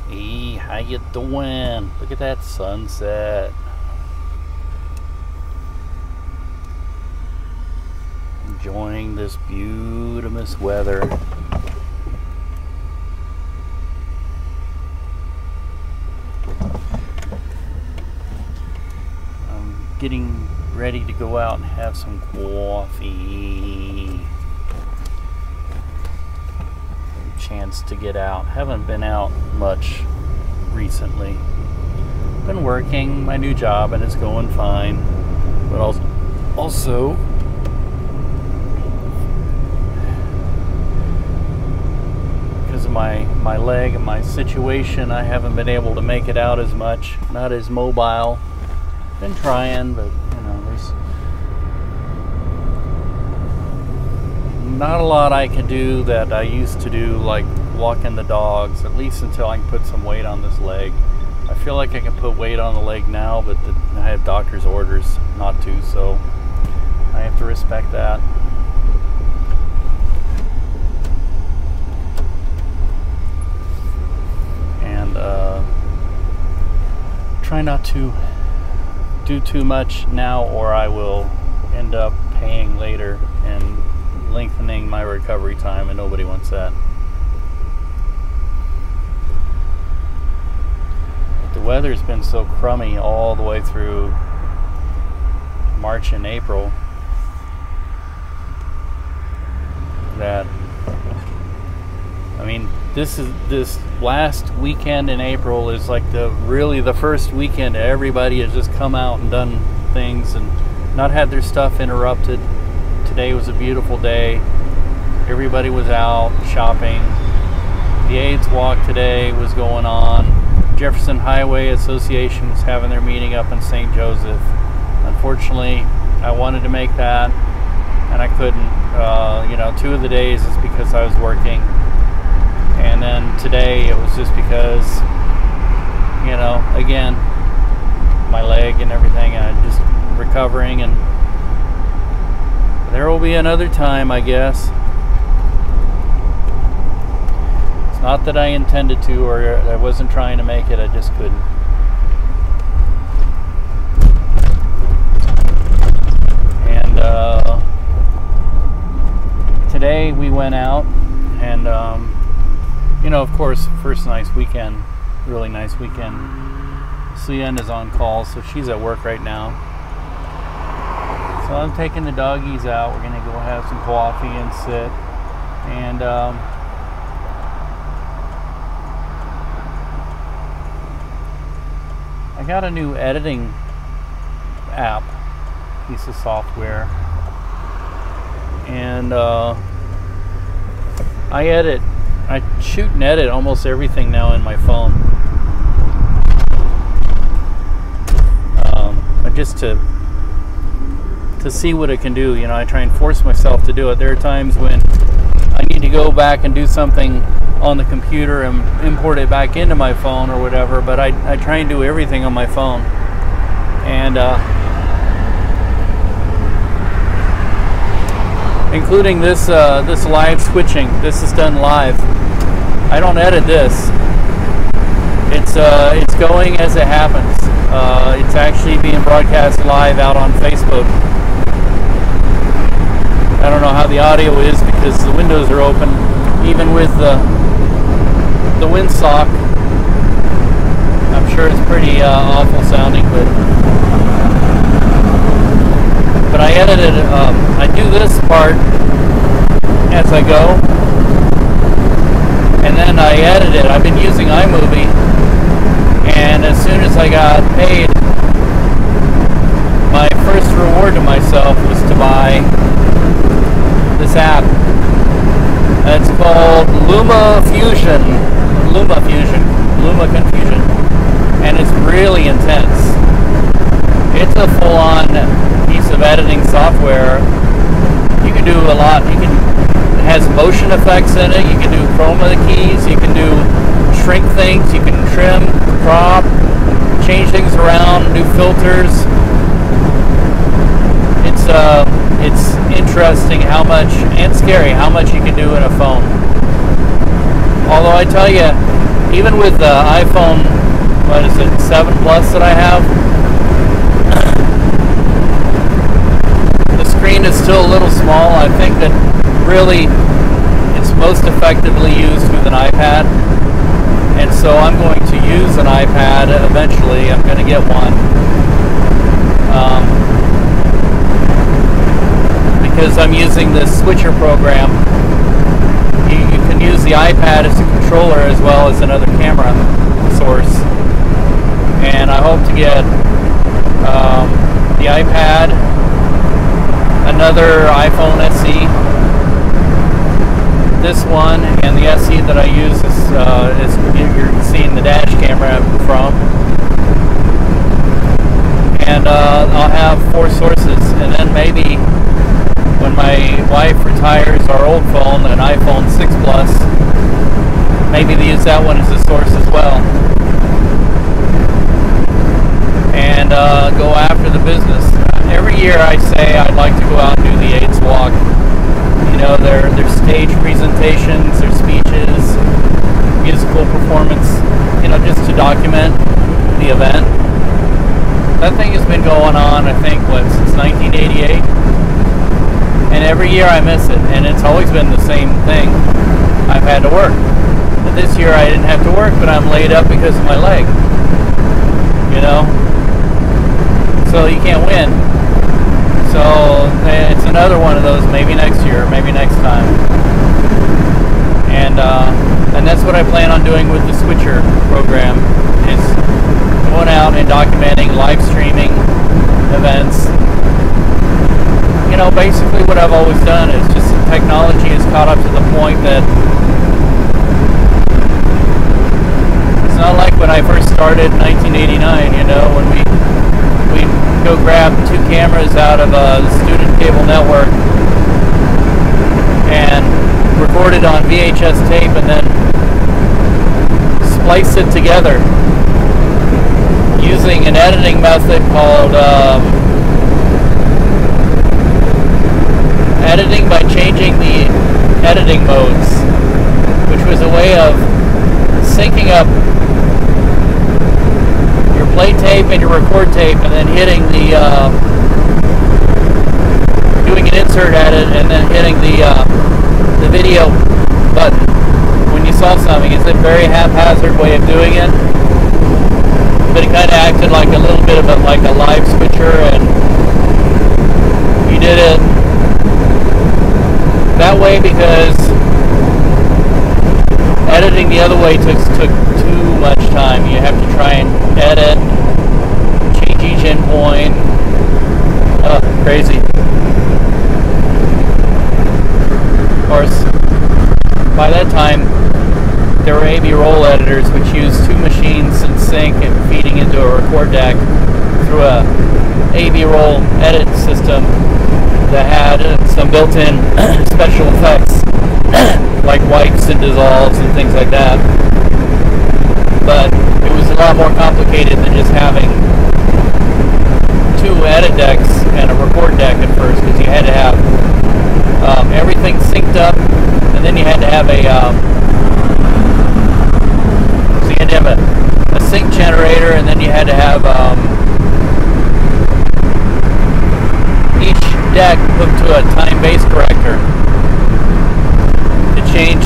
Hey, how you doing? Look at that sunset. Enjoying this beautiful weather. I'm getting ready to go out and have some coffee. Chance to get out. Haven't been out much recently. Been working my new job and it's going fine. But also because of my leg and my situation, I haven't been able to make it out as much. Not as mobile. Been trying, but there's not a lot I can do that I used to do, like walking the dogs, at least until I can put some weight on this leg. I feel like I can put weight on the leg now, but I have doctor's orders not to, so I have to respect that. And try not to do too much now, or I will end up paying later and lengthening my recovery time, and nobody wants that. But the weather's been so crummy all the way through March and April that this last weekend in April is like the first weekend everybody has just come out and done things and not had their stuff interrupted. Today was a beautiful day. Everybody was out shopping. The AIDS Walk today was going on. Jefferson Highway Association was having their meeting up in St. Joseph. Unfortunately, I wanted to make that, and I couldn't. 2 of the days is because I was working, and then today it was just because, again, my leg and everything, and I'm just recovering, and there will be another time, I guess. It's not that I intended to, or I wasn't trying to make it, I just couldn't. And today we went out, and of course, first nice weekend, really nice weekend. Cyan is on call, so she's at work right now. So I'm taking the doggies out. We're gonna go have some coffee and sit. And I got a new editing app, piece of software, and I shoot and edit almost everything now in my phone. Just to see what it can do. I try and force myself to do it. There are times when I need to go back and do something on the computer and import it back into my phone or whatever, but I try and do everything on my phone. And including this live switching. This is done live. I don't edit this. It's going as it happens. It's actually being broadcast live out on Facebook. I don't know how the audio is because the windows are open, even with the windsock. I'm sure it's pretty awful sounding, but I edit it. I do this part as I go, and then I edit it. I've been using iMovie, and as soon as I got paid, my first reward to myself was to buy this app. It's called LumaFusion, LumaConfusion, and it's really intense. It's a full-on piece of editing software. You can do a lot. It has motion effects in it. You can do chroma keys. You can do shrink things. You can trim, crop, change things around, new filters. It's interesting how much, and scary, how much you can do in a phone. Although I tell you, even with the iPhone, what is it, 7 Plus that I have, the screen is still a little small. I think that really it's most effectively used with an iPad. And so I'm going to use an iPad eventually. I'm going to get one. Because I'm using this switcher program. You can use the iPad as a controller as well as another camera source. And I hope to get the iPad, another iPhone SE, this one, and the SE that I use is you're seeing the dash camera from. And I'll have 4 sources, and then maybe when my wife retires our old phone, an iPhone 6 Plus, maybe they use that one as a source as well. And go after the business. Every year I say I'd like to go out and do the AIDS walk. You know, their stage presentations, their speeches, musical performance, you know, just to document the event. That thing has been going on, I think, since 1988. And every year I miss it, and it's always been the same thing. I've had to work. But this year I didn't have to work, but I'm laid up because of my leg. You know? So you can't win. So it's another one of those, maybe next year, maybe next time. And that's what I plan on doing with the Switcher program, is going out and documenting, live streaming events. You know, basically what I've always done is just technology has caught up to the point that it's not like when I first started in 1989, you know, when we go grab 2 cameras out of the student cable network and record it on VHS tape and then splice it together using an editing method called editing by changing the editing modes, which was a way of syncing up your play tape and your record tape and then hitting the doing an insert edit and then hitting the video button when you saw something. It's a very haphazard way of doing it, but it kind of acted like a little bit of a live switcher, and you did it that way because editing the other way took too much time. You have to try and edit, change each endpoint. Crazy. Of course, by that time, there were AB roll editors which used 2 machines in sync and feeding into a record deck through a AB roll edit system that had some built-in special effects like wipes and dissolves and things like that. But it was a lot more complicated than just having 2 edit decks and a record deck at first, because you had to have everything synced up, and then you had to have a sync generator, and then you had to have each deck hooked to a time-based corrector to change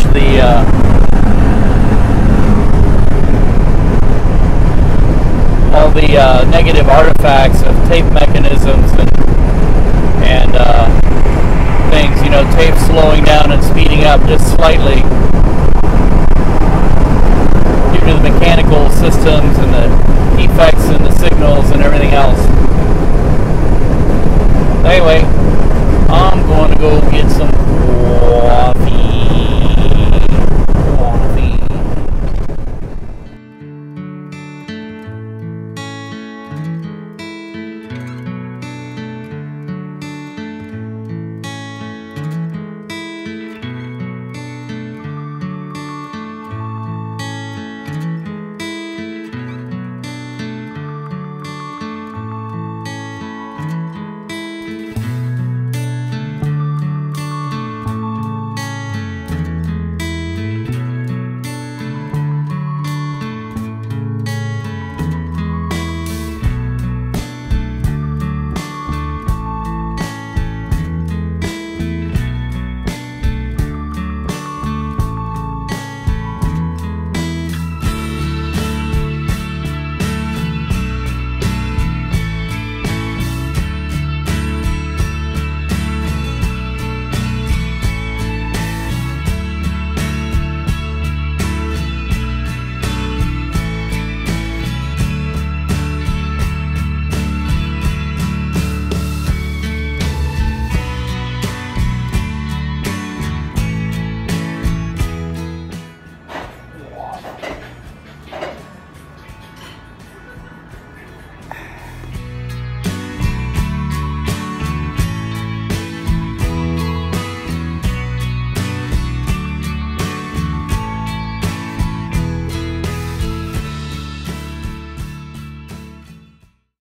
all the negative artifacts of tape mechanisms and things, you know, tape slowing down and speeding up just slightly due to the mechanical systems and the defects in the signals and everything else. Anyway, I'm going to go get some